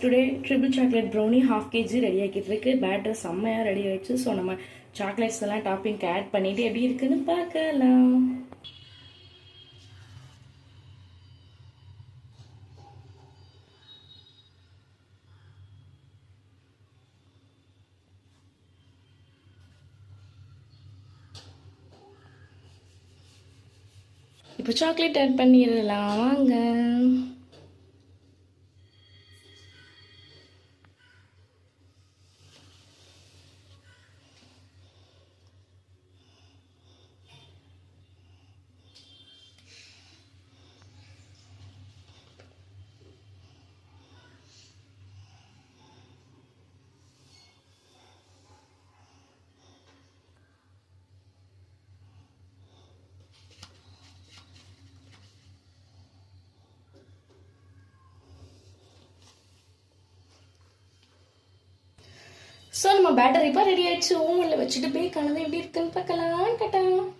Today triple chocolate brownie half KG ready ஆக்கிட்டு இருக்கு. Batter செம்மையாக ரெடி ஆயிடுச்சு. ஸோ நம்ம சாக்லேட்ஸ் எல்லாம் டாப்பிங்க்கு ஆட் பண்ணிட்டு எப்படி இருக்குன்னு பார்க்கலாம். இப்போ சாக்லேட் ஆட் பண்ணிடலாம் வாங்க. ஸோ நம்ம பேட்டரி இப்போ ரெடி ஆயிடுச்சு. ஓவனில் வச்சுட்டு பேக் ஆனது எப்படி இருக்குன்னு பார்க்கலாம்.